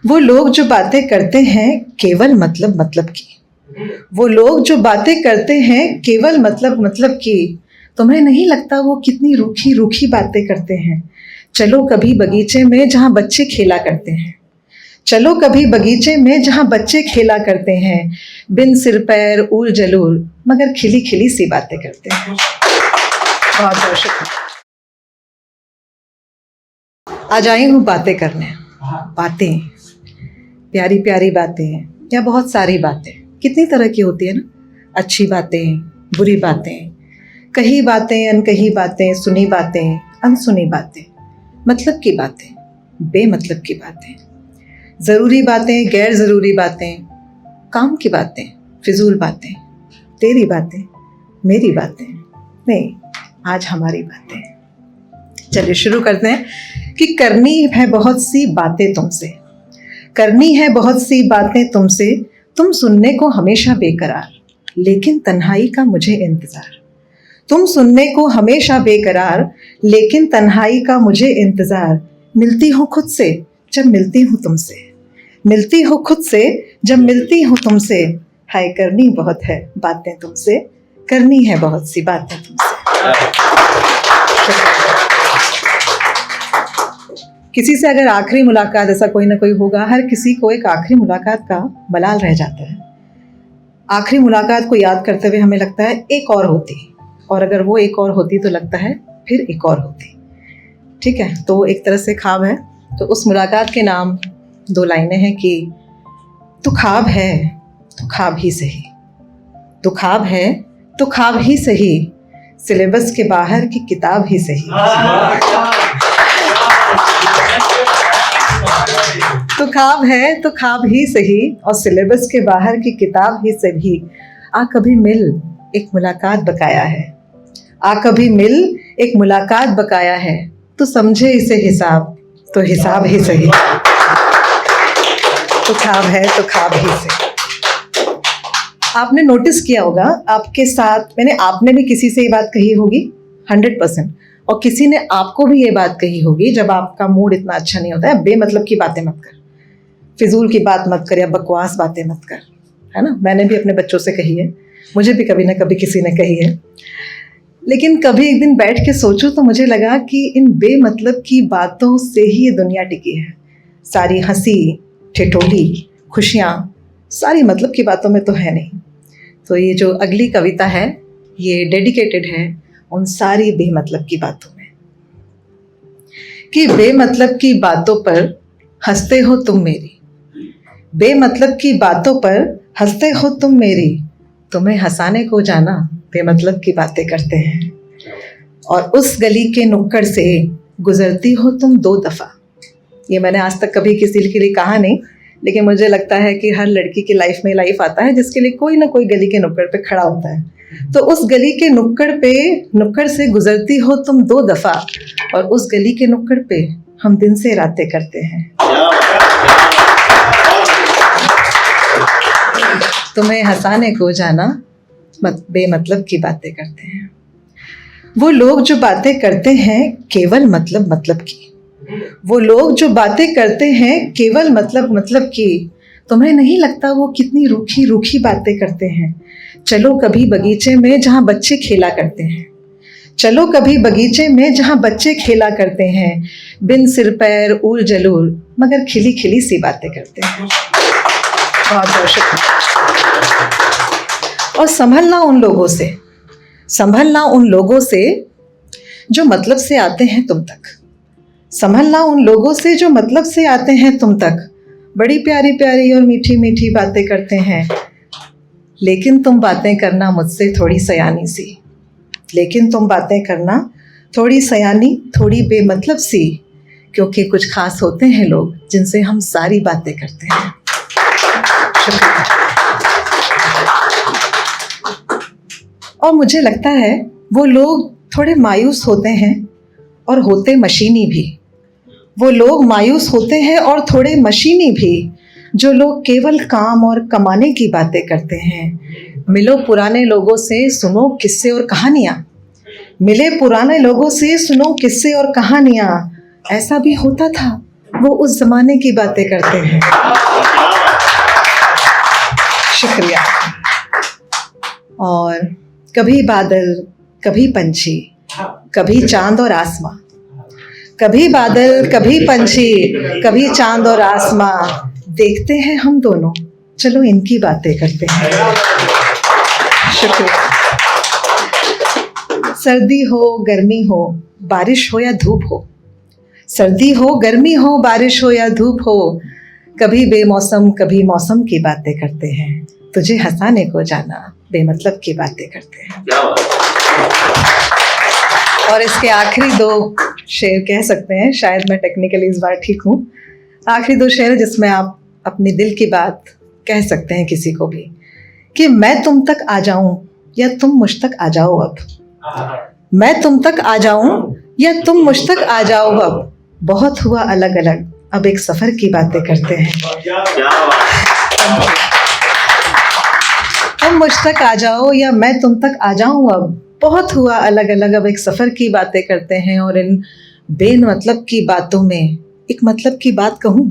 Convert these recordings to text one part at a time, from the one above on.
वो लोग जो बातें करते हैं केवल मतलब की। वो लोग जो बातें करते हैं केवल मतलब की। तुम्हें नहीं लगता वो कितनी रूखी रूखी बातें करते हैं। चलो कभी बगीचे में जहाँ बच्चे खेला करते हैं। चलो कभी बगीचे में जहाँ बच्चे खेला करते हैं। बिन सिर पैर उल जलूल मगर खिली खिली सी बातें करते हैं। बहुत बहुत शुक्रिया। आज आई हूँ बातें करने। बातें, प्यारी प्यारी बातें या बहुत सारी बातें कितनी तरह की होती है ना। अच्छी बातें, बुरी बातें, कही बातें, अनकही बातें, सुनी बातें, अनसुनी बातें, मतलब की बातें, बेमतलब की बातें, ज़रूरी बातें, गैर ज़रूरी बातें, काम की बातें, फिजूल बातें, तेरी बातें, मेरी बातें, नहीं आज हमारी बातें। चलिए शुरू करते हैं कि करनी है बहुत सी बातें तुमसे, करनी है बहुत सी बातें तुमसे, तुम सुनने को हमेशा बेकरार, लेकिन तन्हाई का मुझे इंतज़ार। तुम सुनने को हमेशा बेकरार, लेकिन तन्हाई का मुझे इंतज़ार। मिलती हूँ खुद से जब मिलती हूँ तुमसे, मिलती हूँ खुद से जब मिलती हूँ तुमसे। हाय करनी बहुत है बातें तुमसे, करनी है बहुत सी बातें तुमसे। किसी से अगर आखिरी मुलाकात, ऐसा कोई ना कोई होगा, हर किसी को एक आखिरी मुलाकात का मलाल रह जाता है। आखिरी मुलाकात को याद करते हुए हमें लगता है एक और होती, और अगर वो एक और होती तो लगता है फिर एक और होती। ठीक है, तो एक तरह से ख्वाब है। तो उस मुलाकात के नाम दो लाइनें हैं कि तू ख्वाब है तो ख्वाब ही सही, तू ख्वाब है तो ख्वाब ही सही, सिलेबस के बाहर की किताब ही सही। तो ख्वाब है तो ख्वाब ही सही और सिलेबस के बाहर की किताब ही सही। आ कभी मिल एक मुलाकात बकाया है, आ कभी मिल एक मुलाकात बकाया है, तो समझे इसे हिसाब तो हिसाब ही सही। तो ख्वाब है तो ख्वाब ही सही। आपने नोटिस किया होगा आपके साथ, आपने भी किसी से ये बात कही होगी 100%, और किसी ने आपको भी ये बात कही होगी जब आपका मूड इतना अच्छा नहीं होता है, बेमतलब की बातें मत कर, फिजूल की बात मत कर या बकवास बातें मत कर, है ना। मैंने भी अपने बच्चों से कही है, मुझे भी कभी ना कभी किसी ने कही है। लेकिन कभी एक दिन बैठ के सोचूं तो मुझे लगा कि इन बेमतलब की बातों से ही ये दुनिया टिकी है। सारी हंसी ठिठोली खुशियाँ सारी मतलब की बातों में तो है नहीं। तो ये जो अगली कविता है ये डेडिकेटेड है उन सारी बेमतलब की बातों में, कि बेमतलब की बातों पर हंसते हो तुम मेरी, बेमतलब की बातों पर हंसते हो तुम मेरी, तुम्हें हंसाने को जाना बेमतलब की बातें करते हैं। और उस गली के नुक्कड़ से गुजरती हो तुम 2 दफ़ा। ये मैंने आज तक कभी किसी के लिए कहा नहीं, लेकिन मुझे लगता है कि हर लड़की की लाइफ में लाइफ आता है जिसके लिए कोई ना कोई गली के नुक्कड़ पे खड़ा होता है। तो उस गली के नुक्कड़ से गुजरती हो तुम 2 दफ़ा, और उस गली के नुक्कड़ पे हम दिन से रातें करते हैं। तुम्हें हंसाने को जाना बेमतलब की बातें करते हैं। वो लोग जो बातें करते हैं केवल मतलब की, वो लोग जो बातें करते हैं केवल मतलब की। तुम्हें नहीं लगता वो कितनी रूखी रूखी बातें करते हैं। चलो कभी बगीचे में जहाँ बच्चे खेला करते हैं, चलो कभी बगीचे में जहाँ बच्चे खेला करते हैं, बिन सिर पैर उल जलूल मगर खिली खिली सी बातें करते हैं। बहुत बहुत शुक्रिया। और संभलना उन लोगों से, संभलना उन लोगों से जो मतलब से आते हैं तुम तक, संभलना उन लोगों से जो मतलब से आते हैं तुम तक। बड़ी प्यारी प्यारी और मीठी मीठी बातें करते हैं, लेकिन तुम बातें करना मुझसे थोड़ी सयानी सी, लेकिन तुम बातें करना थोड़ी सयानी थोड़ी बेमतलब सी, क्योंकि कुछ खास होते हैं लोग जिनसे हम सारी बातें करते हैं। शुक्रिया। और मुझे लगता है वो लोग थोड़े मायूस होते हैं और होते मशीनी भी, वो लोग मायूस होते हैं और थोड़े मशीनी भी, जो लोग केवल काम और कमाने की बातें करते हैं। मिलो पुराने लोगों से सुनो किस्से और कहानियाँ, मिले पुराने लोगों से सुनो किस्से और कहानियाँ। ऐसा भी होता था वो उस जमाने की बातें करते हैं। शुक्रिया। और कभी बादल, कभी पंछी, कभी चांद और आसमां, कभी बादल, कभी पंछी, कभी चांद और आसमां, देखते हैं हम दोनों, चलो इनकी बातें करते हैं। शुक्रिया। सर्दी हो, गर्मी हो, बारिश हो या धूप हो, सर्दी हो, गर्मी हो, बारिश हो या धूप हो, कभी बेमौसम, कभी मौसम की बातें करते हैं। तुझे हंसाने को जाना, बेमतलब की बातें करते हैं। और इसके आखिरी दो शेर कह सकते हैं, शायद मैं टेक्निकली इस बार ठीक हूँ, आखिरी दो शेर जिसमें आप अपने दिल की बात कह सकते हैं किसी को भी, कि मैं तुम तक आ जाऊं या तुम मुझ तक आ जाओ अब, मैं तुम तक आ जाऊं या तुम मुझ तक आ जाओ अब, बहुत हुआ अलग अलग, अब एक सफर की बातें करते हैं। तुम मुझ तक आ जाओ या मैं तुम तक आ जाऊं अब, बहुत हुआ अलग अलग, अब एक सफर की बातें करते हैं। और इन बेमतलब की बातों में एक मतलब की बात कहूं,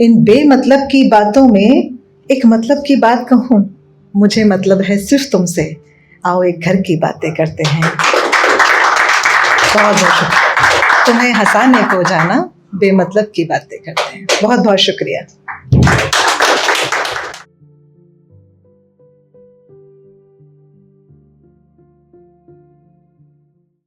इन बेमतलब की बातों में एक मतलब की बात कहूं, मुझे मतलब है सिर्फ तुमसे, आओ एक घर की बातें करते हैं। बहुत बहुत शुक्रिया। तुम्हें हंसाने को जाना, बेमतलब की बातें करते हैं। बहुत बहुत शुक्रिया।